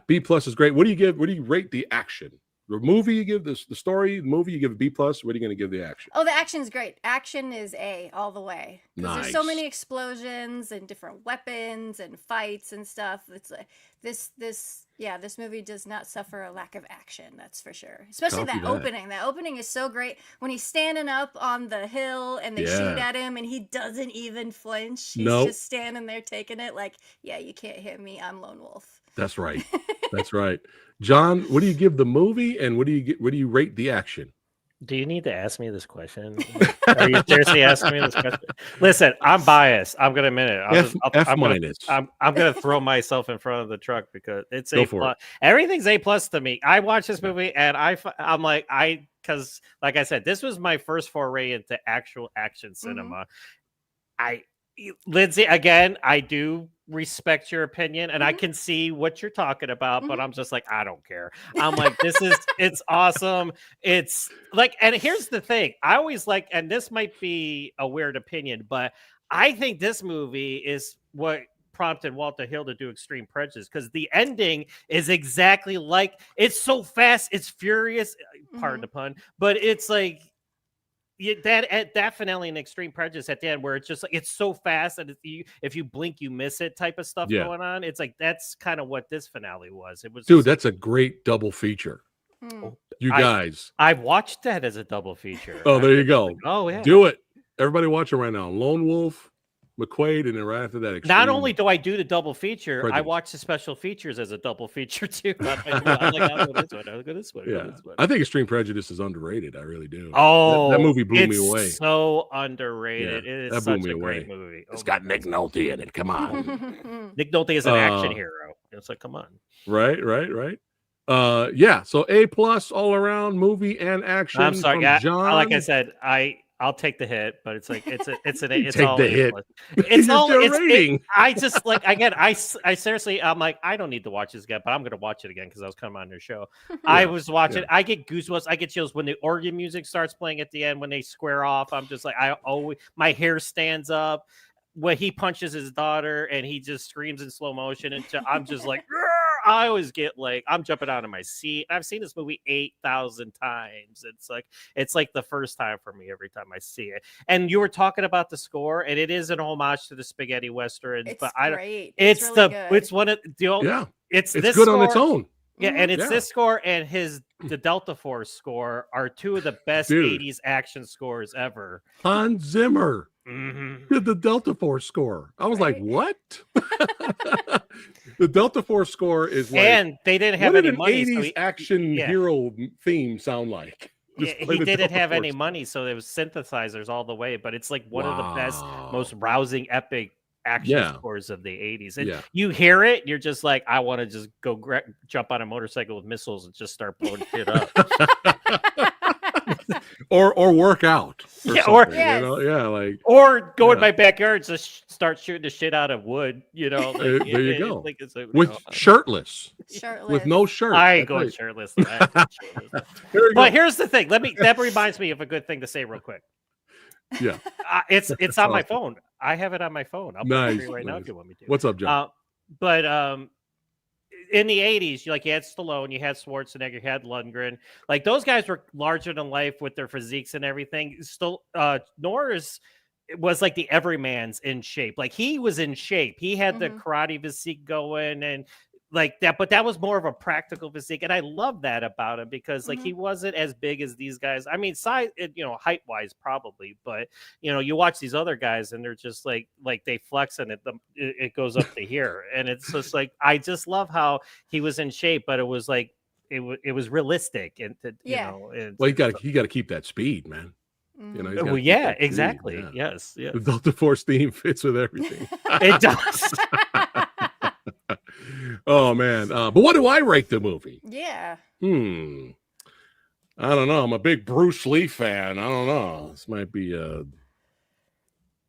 B+ is great. What do you rate the action? The movie you give this, the story, the movie you give a B+. What are you going to give the action? Oh, the action's great. Action is A all the way. Because there's so Nice. many explosions and different weapons and fights and stuff. It's like this movie does not suffer a lack of action, that's for sure. Especially Copy that that. opening. That opening is so great when he's standing up on the hill and they shoot Yeah. at him and he doesn't even flinch. He's Nope. just standing there taking it like, yeah, you can't hit me. I'm Lone Wolf. That's right. That's right. John, what do you give the movie, and what do you rate the action? Do you need to ask me this question? Are you seriously asking me this question? Listen, I'm biased. I'm gonna admit it. F minus. I'm gonna throw myself in front of the truck because it's Go A for plus. Everything's A plus to me. I watch this movie and I'm like because like I said, this was my first foray into actual action cinema. Lindsay, again, I do respect your opinion and I can see what you're talking about, but I'm just like, I don't care. I'm like, it's awesome. It's like, and here's the thing. I always like, and this might be a weird opinion, but I think this movie is what prompted Walter Hill to do Extreme Prejudice, because the ending is exactly like, it's so fast, it's furious, pardon the pun, but it's like, that finale in Extreme Prejudice at the end, where it's just like it's so fast and if you blink you miss it type of stuff going on. It's like that's kind of what this finale was. It was, dude. That's a great double feature. You I guys, I've watched that as a double feature. Oh, there you go. Like, oh yeah, do it. Everybody watching right now. Lone Wolf, McQUAID, and then right after that, Extreme not only do I do the double feature, Prejudice. I watch the special features as a double feature too. I'm like, I'll go this one, I'll go this one. Yeah, I think Extreme Prejudice is underrated. I really do. Oh, that movie blew me it's away. so underrated. Yeah, It is that blew such me a great away. movie. It's got Nick Nolte in it. Come on. Nick Nolte is an action hero. It's like, come on. Right. Yeah. So A+ all around movie and action. I'm sorry, from John. like I said, I'll take the hit, but it's like it's take all the A+. hit. It's all rating. I just like again. I seriously, I'm like, I don't need to watch this again, but I'm gonna watch it again because I was coming on their show. I was watching. I get goosebumps. I get chills when the organ music starts playing at the end when they square off. I'm just like, my hair stands up when he punches his daughter and he just screams in slow motion, and I'm just like. I always get like I'm jumping out of my seat. I've seen this movie 8,000 times. It's like the first time for me every time I see it. And you were talking about the score, and it is an homage to the spaghetti westerns. It's but great. It's really good. it's one of the It's this good score, on its own. Yeah, and it's this score and the Delta Force score are two of the best 80s action scores ever. Hans Zimmer did the Delta Force score. I was like, what? The Delta Force score is like, and they didn't have any money. 80s so action hero theme sound like? He didn't have any money, so it was synthesizers all the way. But it's like one of the best, most rousing, epic action scores of the 80s. And you hear it, you're just like, I want to just go jump on a motorcycle with missiles and just start blowing shit up. or work out. Or go in my backyard and just start shooting the shit out of wood. You know, there you go. With shirtless, with no shirt. I ain't going shirtless. But here's the thing. That reminds me of a good thing to say real quick. Yeah, it's on my phone. I have it on my phone. I'll put it right now if you want me to. What's up, John? But in the 80s, you had Stallone, you had Schwarzenegger, you had Lundgren. Like those guys were larger than life with their physiques and everything. Still, Norris was like the everyman's in shape. Like he was in shape. He had the karate physique going and like that, but that was more of a practical physique, and I love that about him because like he wasn't as big as these guys. I mean, size, height wise, probably, but you watch these other guys, and they're just like they flex, and it goes up to here, and it's just like I just love how he was in shape, but it was like it was realistic, and well, you got to keep that speed, man. Exactly. Yeah. Yes. The Delta Force theme fits with everything. It does. Oh man, but what do I rate the movie? Yeah. I don't know. I'm a big Bruce Lee fan. I don't know. This might be a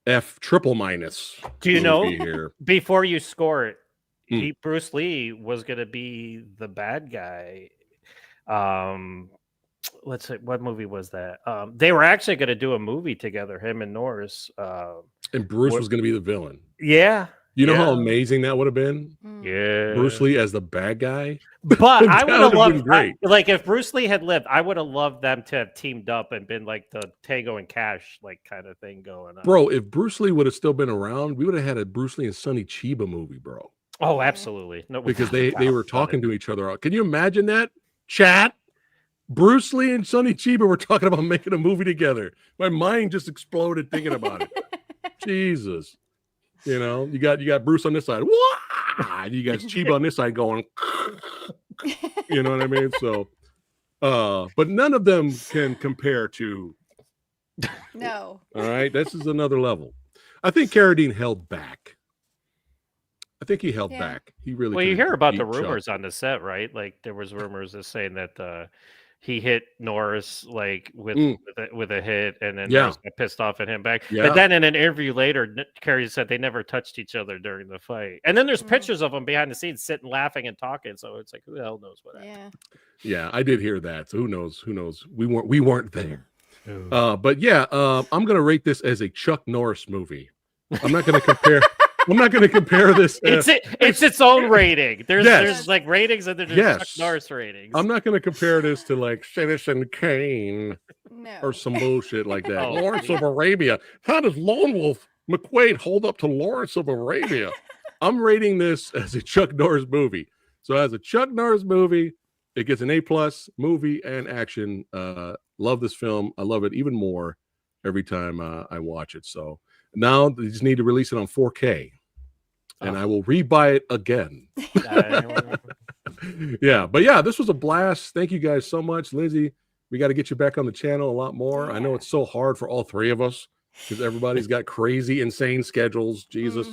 F triple minus. Do you know here. Before you score it, Bruce Lee was going to be the bad guy. Let's say, what movie was that? They were actually going to do a movie together, him and Norris. And Bruce was going to be the villain. Yeah. You know how amazing that would have been? Yeah. Bruce Lee as the bad guy. But I would have loved, great. like, if Bruce Lee had lived, I would have loved them to have teamed up and been like the Tango and Cash like kind of thing going on. Bro, if Bruce Lee would have still been around, we would have had a Bruce Lee and Sonny Chiba movie, bro. Oh, absolutely. No, because they were talking to each other. Can you imagine that? Chat? Bruce Lee and Sonny Chiba were talking about making a movie together. My mind just exploded thinking about it. Jesus. You know, you got Bruce on this side. Wah! You got Chiba on this side going. You know what I mean? So but none of them can compare to No. All right. This is another level. I think Carradine held back. I think he held back. He really. Well, you hear about the rumors on the set, right? Like there was rumors of saying that he hit Norris like with a hit, and then Norris got pissed off at him back. Yeah. But then in an interview later, Carrie said they never touched each other during the fight. And then there's pictures of them behind the scenes sitting, laughing, and talking. So it's like, who the hell knows what happened? Yeah, I did hear that. So who knows? Who knows? We weren't there. But yeah, I'm gonna rate this as a Chuck Norris movie. I'm not gonna compare. I'm not going to compare this. It's its own rating. There's like ratings and there's Chuck Norris ratings. I'm not going to compare this to like Citizen Kane or some bullshit like that. Lawrence of Arabia. How does Lone Wolf McQuaid hold up to Lawrence of Arabia? I'm rating this as a Chuck Norris movie. So as a Chuck Norris movie, it gets an A+ movie and action. Love this film. I love it even more every time I watch it. So now they just need to release it on 4K. And I will rebuy it again. Yeah, but yeah, this was a blast. Thank you guys so much. Lindsay, we got to get you back on the channel a lot more. Yeah. I know it's so hard for all three of us because everybody's got crazy, insane schedules. Jesus.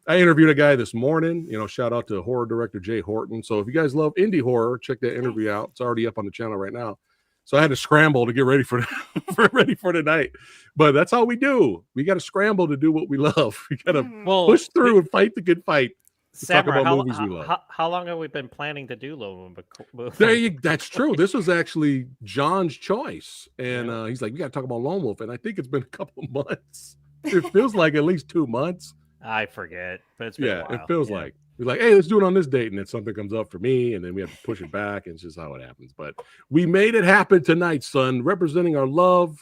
I interviewed a guy this morning. You know, shout out to horror director Jay Horton. So if you guys love indie horror, check that interview out. It's already up on the channel right now. So I had to scramble to get ready for ready for tonight. But that's how we do. We got to scramble to do what we love. We got to push through and fight the good fight. Samurai, how long have we been planning to do Lone Wolf? That's true. This was actually John's choice. And he's like, we got to talk about Lone Wolf. And I think it's been a couple of months. It feels like at least 2 months. I forget. But it's been a while. It feels like. We're like, hey, let's do it on this date. And then something comes up for me. And then we have to push it back. And it's just how it happens. But we made it happen tonight, son. Representing our love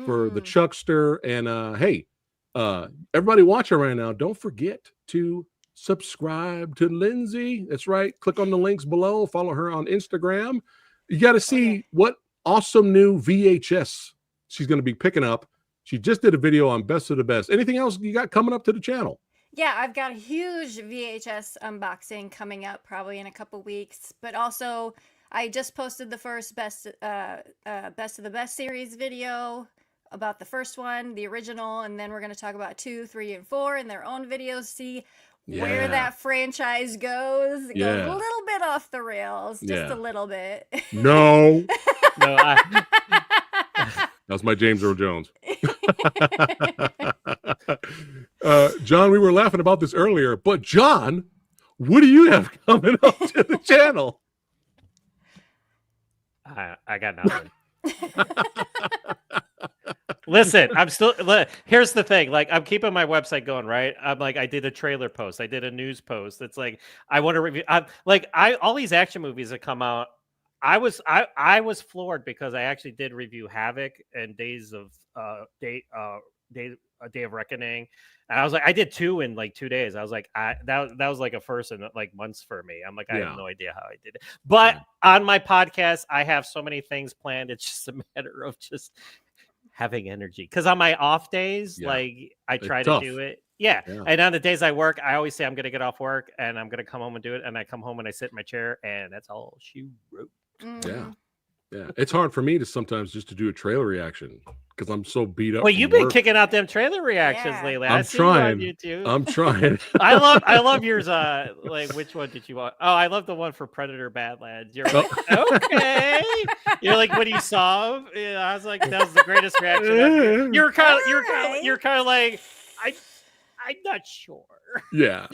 for the Chuckster. And hey, everybody watching right now, don't forget to subscribe to Lindsay. That's right. Click on the links below. Follow her on Instagram. You got to see what awesome new VHS she's going to be picking up. She just did a video on Best of the Best. Anything else you got coming up to the channel? Yeah, I've got a huge VHS unboxing coming up probably in a couple weeks. But also, I just posted the first Best of the Best series video about the first one, the original, and then we're going to talk about 2, 3, and 4 in their own videos. See where that franchise goes. It goes a little bit off the rails, just a little bit. No. That was my James Earl Jones. John, we were laughing about this earlier, but John, what do you have coming up to the channel? I got nothing. Listen, here's the thing. Like, I'm keeping my website going, right? I'm like, I did a trailer post. I did a news post. It's like, I want to review. All these action movies that come out, I was floored because I actually did review Havoc and Day of Reckoning. And I was like, I did 2 in like 2 days. I was like, that was like a first in like months for me. I'm like, I have no idea how I did it. But on my podcast, I have so many things planned. It's just a matter of just having energy. Because on my off days, like I try to do it. Yeah. And on the days I work, I always say I'm going to get off work and I'm going to come home and do it. And I come home and I sit in my chair and that's all she wrote. Yeah. It's hard for me to sometimes just to do a trailer reaction because I'm so beat up. Well, you've been kicking out them trailer reactions lately. I'm trying. I'm trying. I love yours. Like, which one did you want? Oh, I love the one for Predator Badlands. You're like, okay. You're like, when you saw him, I was like, that was the greatest reaction ever. You're kind of like, I'm not sure. Yeah.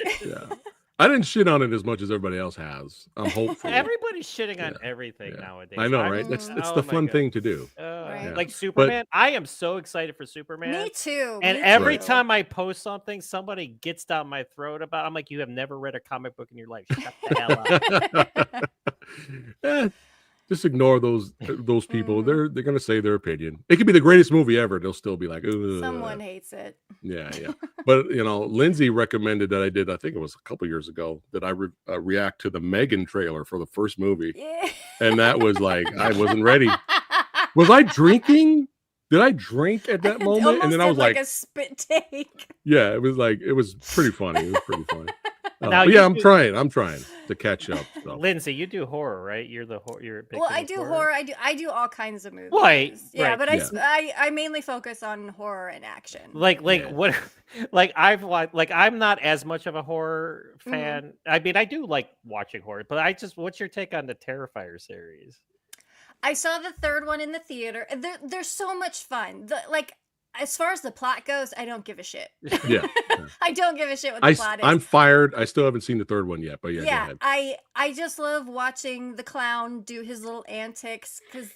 I didn't shit on it as much as everybody else has. I'm hopeful. Everybody's shitting on Yeah, everything yeah. nowadays. I know, I'm right? just- It's oh the my fun God. thing to do. Right. Yeah. Like But Superman, I am so excited for Superman. Me too. And me every too. time I post something, somebody gets down my throat about. I'm like, you have never read a comic book in your life. Shut the hell up. Eh, just ignore those people. Mhm. They're gonna say their opinion. It could be the greatest movie ever. They'll still be like, Someone hates it. yeah. But Lindsay recommended that I did. I think it was a couple years ago that I react to the Megan trailer for the first movie, Yeah. and that was like I wasn't ready. Was I drinking? Did I drink at that moment? Almost And then I was did like like, a spit take. yeah, it was pretty funny. It was pretty funny. Now But you yeah, I'm do- trying to catch up. So. Lindsay, you do horror, right? You're the you're a big Well, fan I of do horror. I do all kinds of movies. Right, Yeah, right. but Yeah. I mainly focus on horror and action. Like Yeah. what? Like I've like I'm not as much of a horror fan. I mean, I do like watching horror, but what's your take on the Terrifier series? I saw the third one in the theater. They're so much fun. As far as the plot goes, I don't give a shit. Yeah. I don't give a shit what the plot is. I'm fired. I still haven't seen the third one yet, but yeah, go Yeah, ahead. I just love watching the clown do his little antics because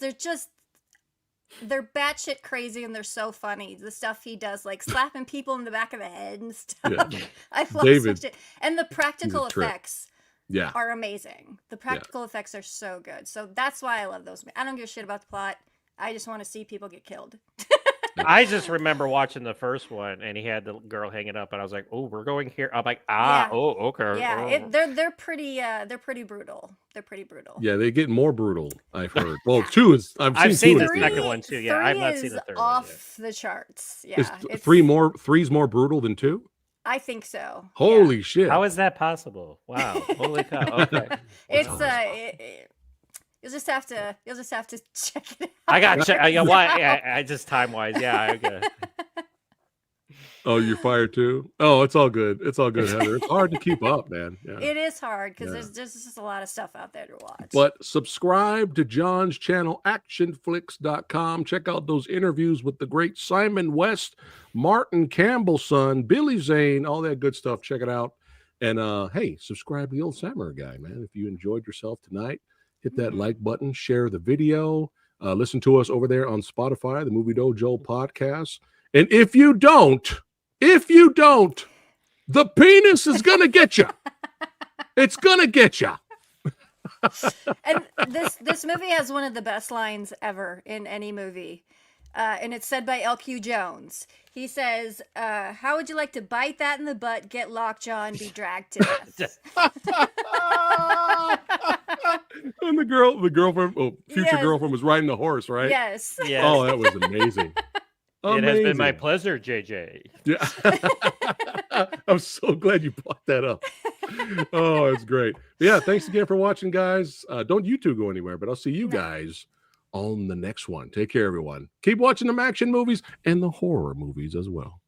they're batshit crazy and they're so funny. The stuff he does, like slapping people in the back of the head and stuff. Yeah. I love David, such it. And the practical trip. effects Yeah. are amazing. The practical effects are so good. So that's why I love those. I don't give a shit about the plot. I just want to see people get killed. I just remember watching the first one, and he had the girl hanging up, and I was like, "Oh, we're going here." I'm like, Yeah. oh, okay." Yeah, oh." they're pretty brutal. They're pretty brutal. Yeah, they get more brutal, I've heard. Well, two is I've seen two the is second one too. Yeah, I've not seen the third one. Off the charts. Yeah, Is three's more brutal than two? I think so. yeah. Holy shit. How is that possible? Wow, holy cow! Okay, It's you'll just have to check it out. I got why? I just time wise, yeah. Okay. Oh, you're fired too? Oh, it's all good. It's all good, Heather. It's hard to keep up, man. Yeah. It is hard because Yeah. there's just a lot of stuff out there to watch. But subscribe to John's channel, actionflix.com. Check out those interviews with the great Simon West, Martin Campbell's son, Billy Zane, all that good stuff. Check it out. And hey, subscribe to the Old Samurai Guy, man. If you enjoyed yourself tonight, hit that like button, share the video, listen to us over there on Spotify, the Movie Dojo podcast. And if you don't, the penis is going to get you. It's going to get you. And this movie has one of the best lines ever in any movie. And it's said by L.Q. Jones. He says, how would you like to bite that in the butt, get lockjaw, and be dragged to death? And the girlfriend, future Yes. girlfriend was riding the horse, right? Yes. Yes. Oh, that was amazing. It has been my Amazing. pleasure, JJ. Yeah. I'm so glad you brought that up. Oh, it's great. Yeah, thanks again for watching, guys. Don't you two go anywhere, but I'll see you guys on the next one. Take care, everyone. Keep watching them action movies and the horror movies as well.